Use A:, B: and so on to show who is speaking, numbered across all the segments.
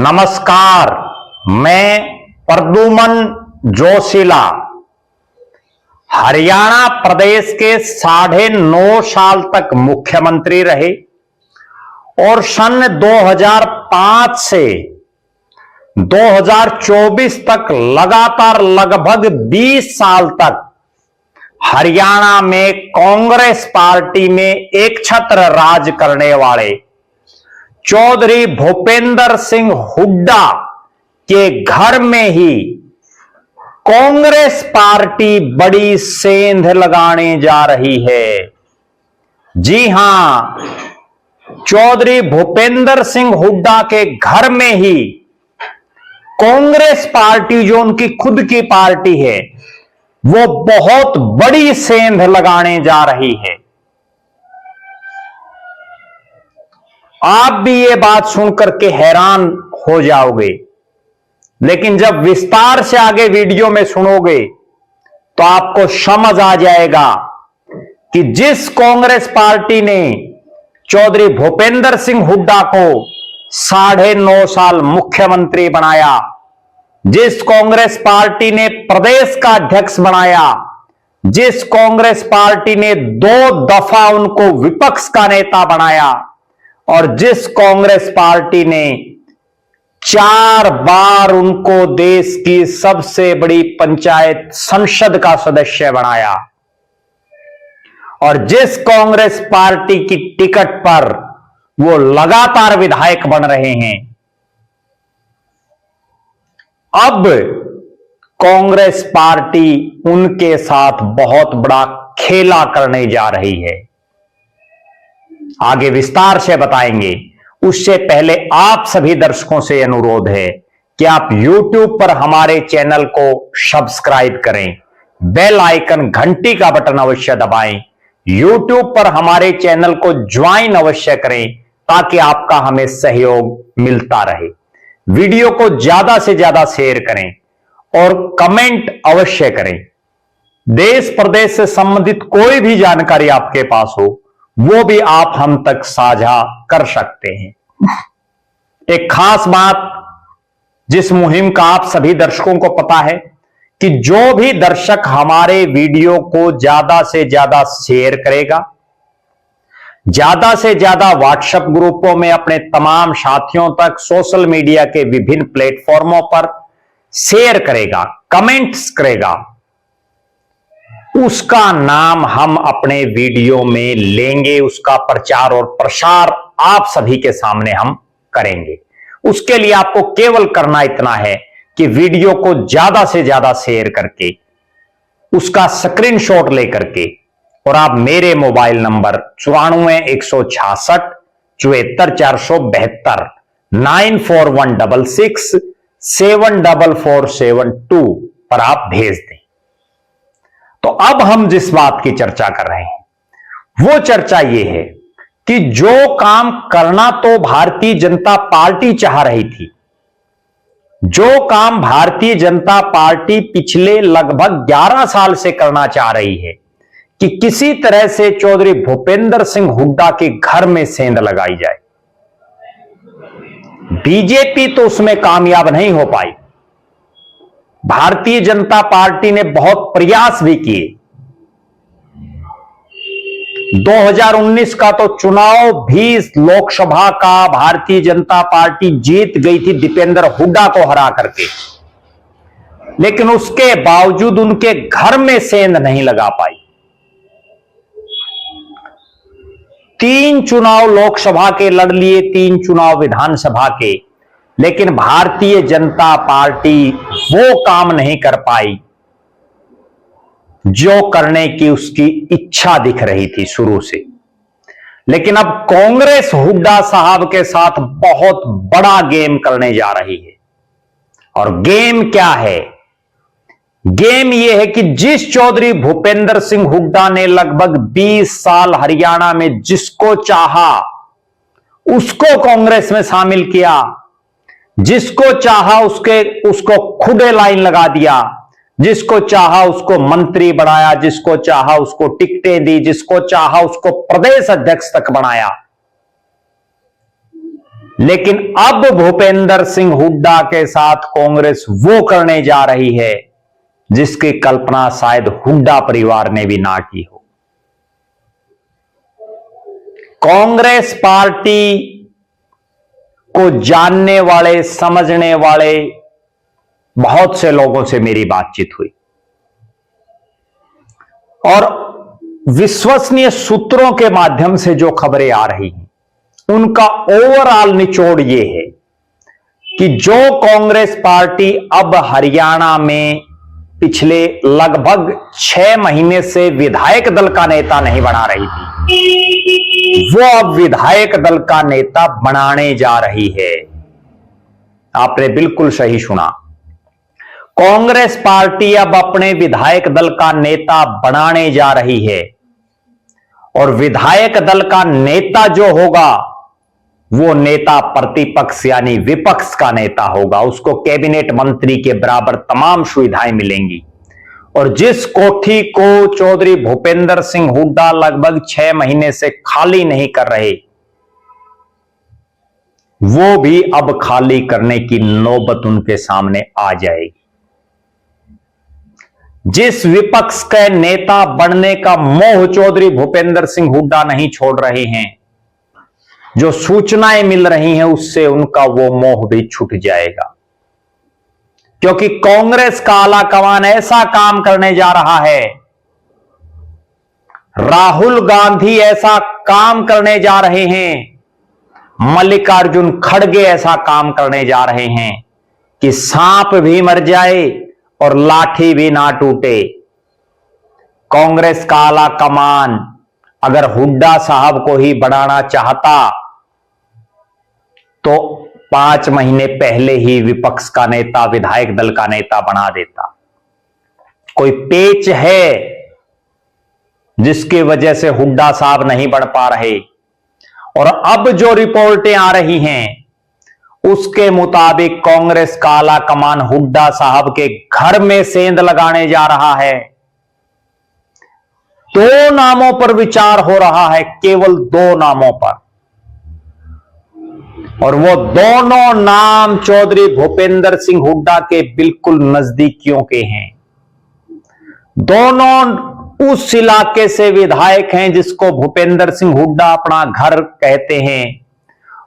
A: नमस्कार, मैं प्रद्युमन जोशीला हरियाणा प्रदेश के 9.5 साल तक मुख्यमंत्री रहे और सन 2005 से 2024 तक लगातार लगभग 20 साल तक हरियाणा में कांग्रेस पार्टी में एक छत्र राज करने वाले चौधरी भूपेंद्र सिंह हुड्डा के घर में ही कांग्रेस पार्टी बड़ी सेंध लगाने जा रही है। जी हां, चौधरी भूपेंद्र सिंह हुड्डा के घर में ही कांग्रेस पार्टी, जो उनकी खुद की पार्टी है, वो बहुत बड़ी सेंध लगाने जा रही है। आप भी ये बात सुनकर के हैरान हो जाओगे, लेकिन जब विस्तार से आगे वीडियो में सुनोगे तो आपको समझ आ जाएगा कि जिस कांग्रेस पार्टी ने चौधरी भूपेंद्र सिंह हुड्डा को 9.5 साल मुख्यमंत्री बनाया, जिस कांग्रेस पार्टी ने प्रदेश का अध्यक्ष बनाया, जिस कांग्रेस पार्टी ने 2 दफा उनको विपक्ष का नेता बनाया और जिस कांग्रेस पार्टी ने 4 बार उनको देश की सबसे बड़ी पंचायत संसद का सदस्य बनाया और जिस कांग्रेस पार्टी की टिकट पर वो लगातार विधायक बन रहे हैं, अब कांग्रेस पार्टी उनके साथ बहुत बड़ा खेला करने जा रही है। आगे विस्तार से बताएंगे। उससे पहले आप सभी दर्शकों से अनुरोध है कि आप YouTube पर हमारे चैनल को सब्सक्राइब करें, बेल आइकन घंटी का बटन अवश्य दबाएं, YouTube पर हमारे चैनल को ज्वाइन अवश्य करें ताकि आपका हमें सहयोग मिलता रहे। वीडियो को ज्यादा से ज्यादा शेयर करें और कमेंट अवश्य करें। देश प्रदेश से संबंधित कोई भी जानकारी आपके पास हो, वो भी आप हम तक साझा कर सकते हैं। एक खास बात, जिस मुहिम का आप सभी दर्शकों को पता है कि जो भी दर्शक हमारे वीडियो को ज्यादा से ज्यादा शेयर करेगा, ज्यादा से ज्यादा व्हाट्सएप ग्रुपों में अपने तमाम साथियों तक, सोशल मीडिया के विभिन्न प्लेटफॉर्मों पर शेयर करेगा, कमेंट्स करेगा, उसका नाम हम अपने वीडियो में लेंगे, उसका प्रचार और प्रसार आप सभी के सामने हम करेंगे। उसके लिए आपको केवल करना इतना है कि वीडियो को ज्यादा से ज्यादा शेयर करके, उसका स्क्रीनशॉट लेकर के, और आप मेरे मोबाइल नंबर 94 166 74 472 94166 74472 पर आप भेज दें। तो अब हम जिस बात की चर्चा कर रहे हैं, वो चर्चा यह है कि जो काम करना तो भारतीय जनता पार्टी चाह रही थी, जो काम भारतीय जनता पार्टी पिछले लगभग 11 साल से करना चाह रही है कि किसी तरह से चौधरी भूपेंद्र सिंह हुड्डा के घर में सेंध लगाई जाए, बीजेपी तो उसमें कामयाब नहीं हो पाई। भारतीय जनता पार्टी ने बहुत प्रयास भी किए। 2019 का तो चुनाव भी लोकसभा का भारतीय जनता पार्टी जीत गई थी दीपेंद्र हुड्डा को हरा करके, लेकिन उसके बावजूद उनके घर में सेंध नहीं लगा पाई। 3 चुनाव लोकसभा के लड़ लिए, 3 चुनाव विधानसभा के, लेकिन भारतीय जनता पार्टी वो काम नहीं कर पाई जो करने की उसकी इच्छा दिख रही थी शुरू से। लेकिन अब कांग्रेस हुड्डा साहब के साथ बहुत बड़ा गेम करने जा रही है। और गेम क्या है? गेम यह है कि जिस चौधरी भूपेंद्र सिंह हुड्डा ने लगभग 20 साल हरियाणा में जिसको चाहा उसको कांग्रेस में शामिल किया, जिसको चाहा उसको खुदे लाइन लगा दिया, जिसको चाहा उसको मंत्री बनाया, जिसको चाहा उसको टिकटें दी, जिसको चाहा उसको प्रदेश अध्यक्ष तक बनाया। लेकिन अब भूपेंद्र सिंह हुड्डा के साथ कांग्रेस वो करने जा रही है जिसकी कल्पना शायद हुड्डा परिवार ने भी ना की हो। कांग्रेस पार्टी को जानने वाले, समझने वाले बहुत से लोगों से मेरी बातचीत हुई और विश्वसनीय सूत्रों के माध्यम से जो खबरें आ रही हैं उनका ओवरऑल निचोड़ यह है कि जो कांग्रेस पार्टी अब हरियाणा में पिछले लगभग 6 महीने से विधायक दल का नेता नहीं बना रही थी, वो अब विधायक दल का नेता बनाने जा रही है। आपने बिल्कुल सही सुना, कांग्रेस पार्टी अब अपने विधायक दल का नेता बनाने जा रही है और विधायक दल का नेता जो होगा वो नेता प्रतिपक्ष यानी विपक्ष का नेता होगा। उसको कैबिनेट मंत्री के बराबर तमाम सुविधाएं मिलेंगी और जिस कोठी को चौधरी भूपेंद्र सिंह हुड्डा लगभग 6 महीने से खाली नहीं कर रहे, वो भी अब खाली करने की नौबत उनके सामने आ जाएगी। जिस विपक्ष के नेता बनने का मोह चौधरी भूपेंद्र सिंह हुड्डा नहीं छोड़ रहे हैं, जो सूचनाएं मिल रही हैं उससे उनका वो मोह भी छूट जाएगा, क्योंकि कांग्रेस का आला कमान ऐसा काम करने जा रहा है, राहुल गांधी ऐसा काम करने जा रहे हैं, मल्लिकार्जुन खड़गे ऐसा काम करने जा रहे हैं कि सांप भी मर जाए और लाठी भी ना टूटे। कांग्रेस का आला कमान अगर हुड्डा साहब को ही बढ़ाना चाहता तो 5 महीने पहले ही विपक्ष का नेता, विधायक दल का नेता बना देता। कोई पेच है जिसकी वजह से हुड्डा साहब नहीं बढ़ पा रहे और अब जो रिपोर्टें आ रही हैं उसके मुताबिक कांग्रेस का आला कमान हुड्डा साहब के घर में सेंध लगाने जा रहा है। 2 नामों पर विचार हो रहा है, केवल 2 नामों पर, और वो दोनों नाम चौधरी भूपेंद्र सिंह हुड्डा के बिल्कुल नजदीकियों के हैं। दोनों उस इलाके से विधायक हैं जिसको भूपेंद्र सिंह हुड्डा अपना घर कहते हैं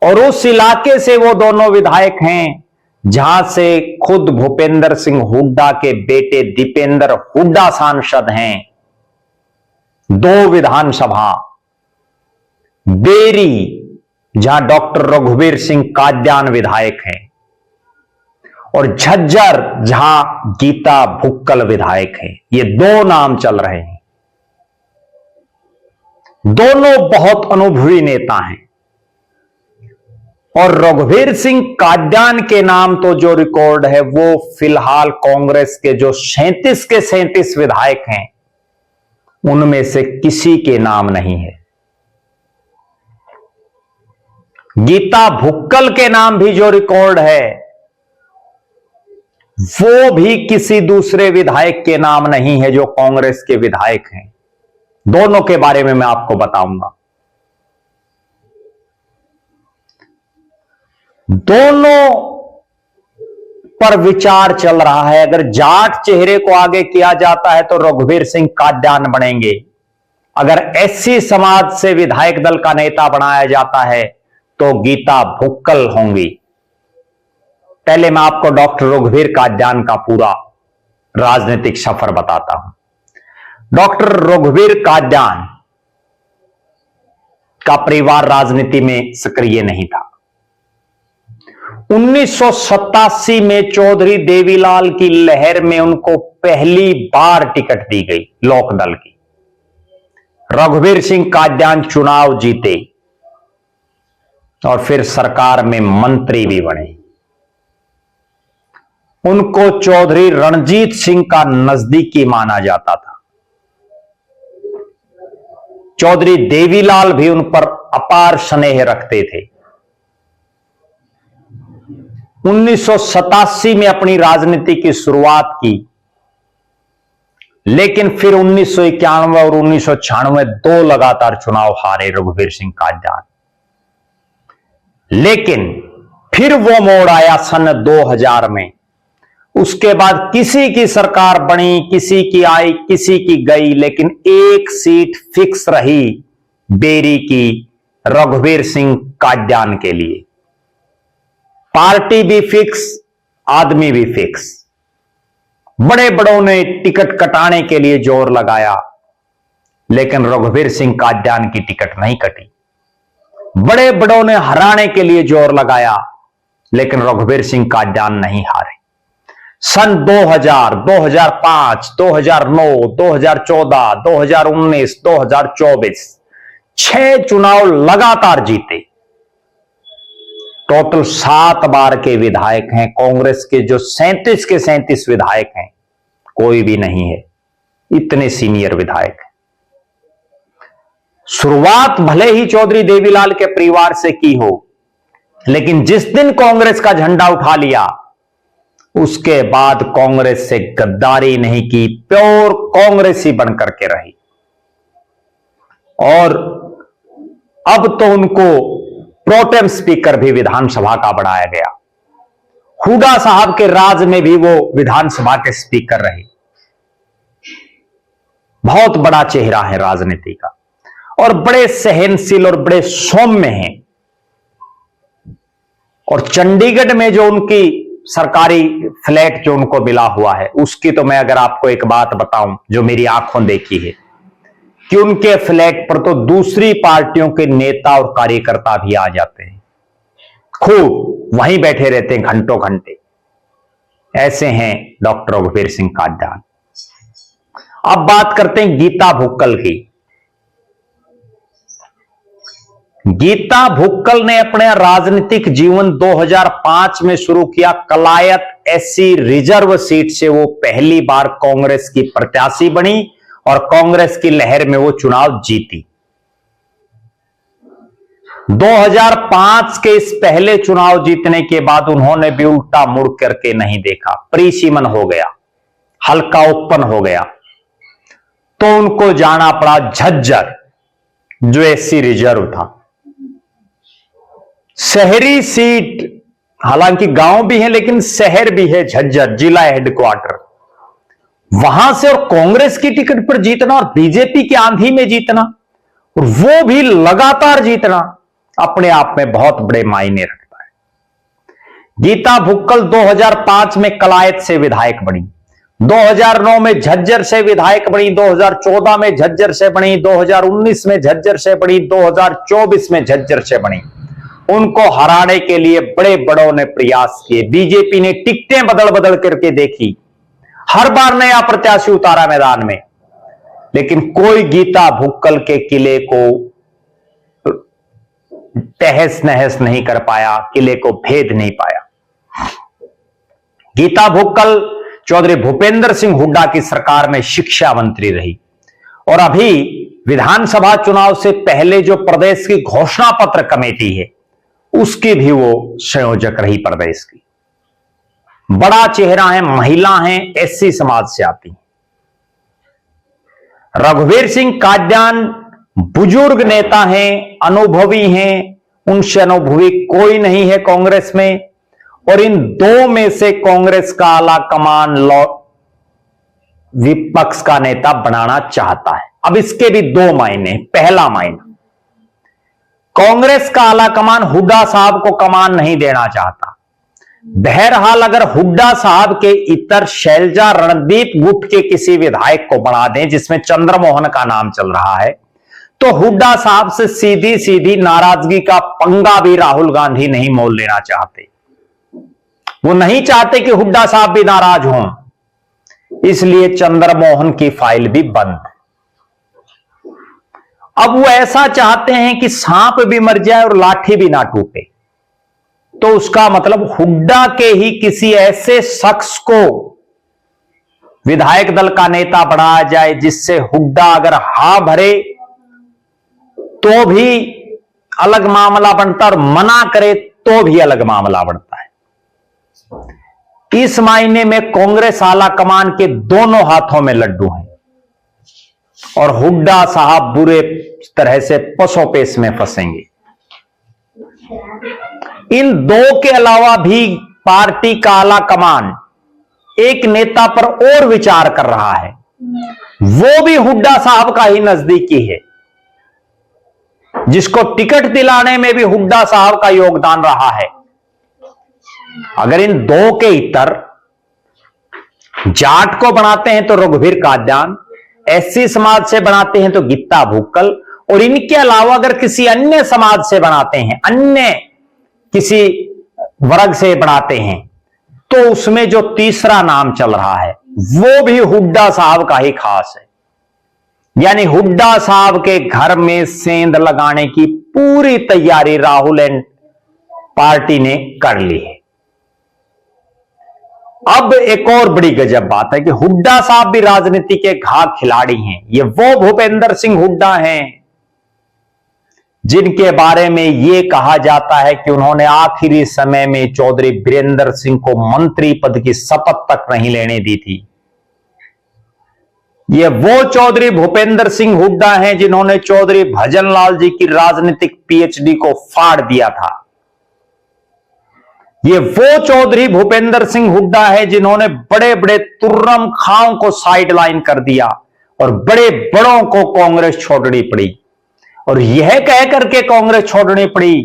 A: और उस इलाके से वो दोनों विधायक हैं जहां से खुद भूपेंद्र सिंह हुड्डा के बेटे दीपेंद्र हुड्डा सांसद हैं। 2 विधानसभा, बेरी जहां डॉक्टर रघुवीर सिंह काद्यान विधायक हैं और झज्जर जहां गीता भुक्कल विधायक हैं। ये 2 नाम चल रहे हैं। दोनों बहुत अनुभवी नेता हैं और रघुवीर सिंह काद्यान के नाम तो जो रिकॉर्ड है वो फिलहाल कांग्रेस के जो 37 के 37 विधायक हैं उनमें से किसी के नाम नहीं है। गीता भुक्कल के नाम भी जो रिकॉर्ड है वो भी किसी दूसरे विधायक के नाम नहीं है जो कांग्रेस के विधायक हैं। दोनों के बारे में मैं आपको बताऊंगा। दोनों पर विचार चल रहा है। अगर जाट चेहरे को आगे किया जाता है तो रघुवीर सिंह काद्यान बनेंगे। अगर एससी समाज से विधायक दल का नेता बनाया जाता है तो गीता भुक्कल होंगी। पहले मैं आपको डॉक्टर रघुवीर काद्यान का पूरा राजनीतिक सफर बताता हूं। डॉक्टर रघुवीर काद्यान का परिवार राजनीति में सक्रिय नहीं था। 1987 में चौधरी देवीलाल की लहर में उनको पहली बार टिकट दी गई लोकदल की। रघुवीर सिंह काद्यान चुनाव जीते और फिर सरकार में मंत्री भी बने। उनको चौधरी रणजीत सिंह का नजदीकी माना जाता था। चौधरी देवीलाल भी उन पर अपार स्नेह रखते थे। 1987 में अपनी राजनीति की शुरुआत की, लेकिन फिर 1991 और 1996 2 लगातार चुनाव हारे रघुवीर सिंह काद्यान। लेकिन फिर वो मोड़ आया सन 2000 में। उसके बाद किसी की सरकार बनी, किसी की आई, किसी की गई, लेकिन एक सीट फिक्स रही बेरी की, रघुवीर सिंह काद्यान के लिए। पार्टी भी फिक्स, आदमी भी फिक्स। बड़े बड़ों ने टिकट कटाने के लिए जोर लगाया, लेकिन रघुवीर सिंह काद्यान की टिकट नहीं कटी। बड़े बड़ों ने हराने के लिए जोर लगाया, लेकिन रघुवीर सिंह काद्यान नहीं हारे। सन 2000, 2005, 2009, 2014, 2019, 2024 6 चुनाव लगातार जीते। टोटल 7 बार के विधायक हैं। कांग्रेस के जो 37 के 37 विधायक हैं, कोई भी नहीं है इतने सीनियर विधायक हैं। शुरुआत भले ही चौधरी देवीलाल के परिवार से की हो, लेकिन जिस दिन कांग्रेस का झंडा उठा लिया, उसके बाद कांग्रेस से गद्दारी नहीं की, प्योर कांग्रेस ही बनकर के रही। और अब तो उनको प्रोटेम स्पीकर भी विधानसभा का बनाया गया। हुड्डा साहब के राज में भी वो विधानसभा के स्पीकर रहे। बहुत बड़ा चेहरा है राजनीति का, और बड़े सहनशील और बड़े सौम्य हैं। और चंडीगढ़ में जो उनकी सरकारी फ्लैट जो उनको मिला हुआ है, उसकी तो मैं अगर आपको एक बात बताऊं जो मेरी आंखों देखी है, कि उनके फ्लैट पर तो दूसरी पार्टियों के नेता और कार्यकर्ता भी आ जाते हैं, खूब वहीं बैठे रहते हैं घंटों घंटे। ऐसे हैं डॉक्टर रघुवीर सिंह काद्यान। अब बात करते हैं गीता भुक्कल की। गीता भुक्कल ने अपने राजनीतिक जीवन 2005 में शुरू किया। कलायत एससी रिजर्व सीट से वो पहली बार कांग्रेस की प्रत्याशी बनी और कांग्रेस की लहर में वो चुनाव जीती। 2005 के इस पहले चुनाव जीतने के बाद उन्होंने भी उल्टा मुड़ करके नहीं देखा। परिसीमन हो गया, हल्का ओपन हो गया, तो उनको जाना पड़ा झज्जर, जो एससी रिजर्व था। शहरी सीट, हालांकि गांव भी है लेकिन शहर भी है झज्जर, जिला हेडक्वार्टर। वहां से और कांग्रेस की टिकट पर जीतना और बीजेपी की आंधी में जीतना, और वो भी लगातार जीतना, अपने आप में बहुत बड़े मायने रखता है। गीता भुक्कल 2005 में कलायत से विधायक बनी, 2009 में झज्जर से विधायक बनी, 2014 में झज्जर से बनी, 2019 में झज्जर से बनी, 2024 में झज्जर से बनी। उनको हराने के लिए बड़े बड़ों ने प्रयास किए। बीजेपी ने टिकटें बदल बदल करके देखी, हर बार नया प्रत्याशी उतारा मैदान में, लेकिन कोई गीता भुक्कल के किले को तहस नहस नहीं कर पाया, किले को भेद नहीं पाया। गीता भुक्कल चौधरी भूपेंद्र सिंह हुड्डा की सरकार में शिक्षा मंत्री रही, और अभी विधानसभा चुनाव से पहले जो प्रदेश की घोषणा पत्र कमेटी है, उसकी भी वो संयोजक रही प्रदेश की। बड़ा चेहरा है, महिला हैं, एससी समाज से आती हैं। रघुवीर सिंह काद्यान बुजुर्ग नेता हैं, अनुभवी हैं, उनसे अनुभवी कोई नहीं है कांग्रेस में। और इन दो में से कांग्रेस का आला कमान विपक्ष का नेता बनाना चाहता है। अब इसके भी दो मायने। पहला मायना, कांग्रेस का आला कमान हुड्डा साहब को कमान नहीं देना चाहता। बहरहाल अगर हुड्डा साहब के इतर शैलजा रणदीप गुट के किसी विधायक को बढ़ा दें, जिसमें चंद्रमोहन का नाम चल रहा है, तो हुड्डा साहब से सीधी सीधी नाराजगी का पंगा भी राहुल गांधी नहीं मोल लेना चाहते। वो नहीं चाहते कि हुड्डा साहब भी नाराज हों, इसलिए चंद्रमोहन की फाइल भी बंद। अब वो ऐसा चाहते हैं कि सांप भी मर जाए और लाठी भी ना टूटे। तो उसका मतलब हुड्डा के ही किसी ऐसे शख्स को विधायक दल का नेता बनाया जाए, जिससे हुड्डा अगर हा भरे तो भी अलग मामला बनता, और मना करे तो भी अलग मामला बनता है। इस मायने में कांग्रेस आला कमान के दोनों हाथों में लड्डू हैं, और हुड्डा साहब बुरे तरह से पसोपेश में फंसेंगे। इन दो के अलावा भी पार्टी का आला कमान एक नेता पर और विचार कर रहा है, वो भी हुड्डा साहब का ही नजदीकी है, जिसको टिकट दिलाने में भी हुड्डा साहब का योगदान रहा है। अगर इन दो के इतर जाट को बनाते हैं तो रघुवीर कादियान, एससी समाज से बनाते हैं तो गीता भुक्कल, और इनके अलावा अगर किसी अन्य समाज से बनाते हैं, अन्य किसी वर्ग से बनाते हैं, तो उसमें जो तीसरा नाम चल रहा है वो भी हुड्डा साहब का ही खास है। यानी हुड्डा साहब के घर में सेंध लगाने की पूरी तैयारी राहुल एंड पार्टी ने कर ली है। अब एक और बड़ी गजब बात है कि हुड्डा साहब भी राजनीति के घाघ खिलाड़ी हैं। ये वो भूपेंद्र सिंह हुड्डा हैं जिनके बारे में यह कहा जाता है कि उन्होंने आखिरी समय में चौधरी बीरेंद्र सिंह को मंत्री पद की शपथ तक नहीं लेने दी थी। ये वो चौधरी भूपेंद्र सिंह हुड्डा हैं जिन्होंने चौधरी भजनलाल जी की राजनीतिक पीएचडी को फाड़ दिया था। ये वो चौधरी भूपेंद्र सिंह हुड्डा है जिन्होंने बड़े बड़े तुर्रम खां को साइडलाइन कर दिया और बड़े बड़ों को कांग्रेस छोड़नी पड़ी, और यह कह करके कांग्रेस छोड़नी पड़ी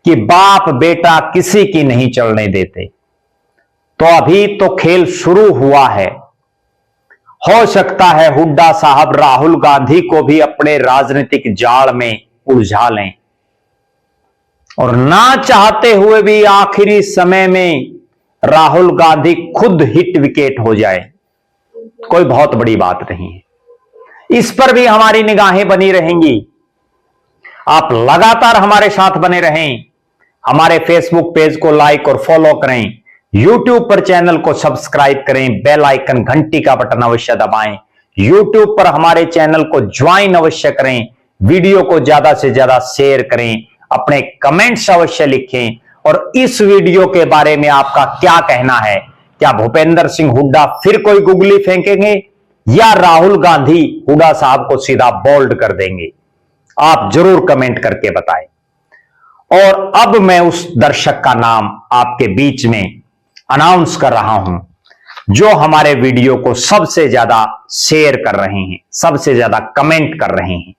A: कि बाप बेटा किसी की नहीं चलने देते। तो अभी तो खेल शुरू हुआ है। हो सकता है हुड्डा साहब राहुल गांधी को भी अपने राजनीतिक जाल में उलझा लें, और ना चाहते हुए भी आखिरी समय में राहुल गांधी खुद हिट विकेट हो जाए। कोई बहुत बड़ी बात नहीं है। इस पर भी हमारी निगाहें बनी रहेंगी। आप लगातार हमारे साथ बने रहें। हमारे फेसबुक पेज को लाइक और फॉलो करें, यूट्यूब पर चैनल को सब्सक्राइब करें, बेल आइकन घंटी का बटन अवश्य दबाएं, यूट्यूब पर हमारे चैनल को ज्वाइन अवश्य करें, वीडियो को ज्यादा से ज्यादा शेयर करें, अपने कमेंट्स अवश्य लिखें, और इस वीडियो के बारे में आपका क्या कहना है? क्या भूपेंद्र सिंह हुड्डा फिर कोई गुगली फेंकेंगे या राहुल गांधी हुड्डा साहब को सीधा बोल्ड कर देंगे? आप जरूर कमेंट करके बताएं। और अब मैं उस दर्शक का नाम आपके बीच में अनाउंस कर रहा हूं जो हमारे वीडियो को सबसे ज्यादा शेयर कर रहे हैं, सबसे ज्यादा कमेंट कर रहे हैं,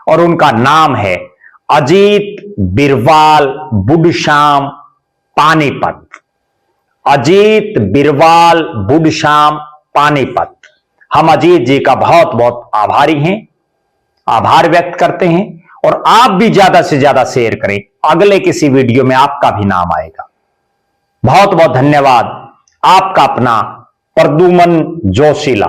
A: और उनका नाम है अजीत बिरवाल बुडशाम पानीपत। अजीत बिरवाल बुडशाम पानीपत। हम अजीत जी का बहुत बहुत आभारी हैं, आभार व्यक्त करते हैं, और आप भी ज्यादा से ज्यादा शेयर करें। अगले किसी वीडियो में आपका भी नाम आएगा। बहुत बहुत धन्यवाद। आपका अपना प्रद्युमन जोशीला।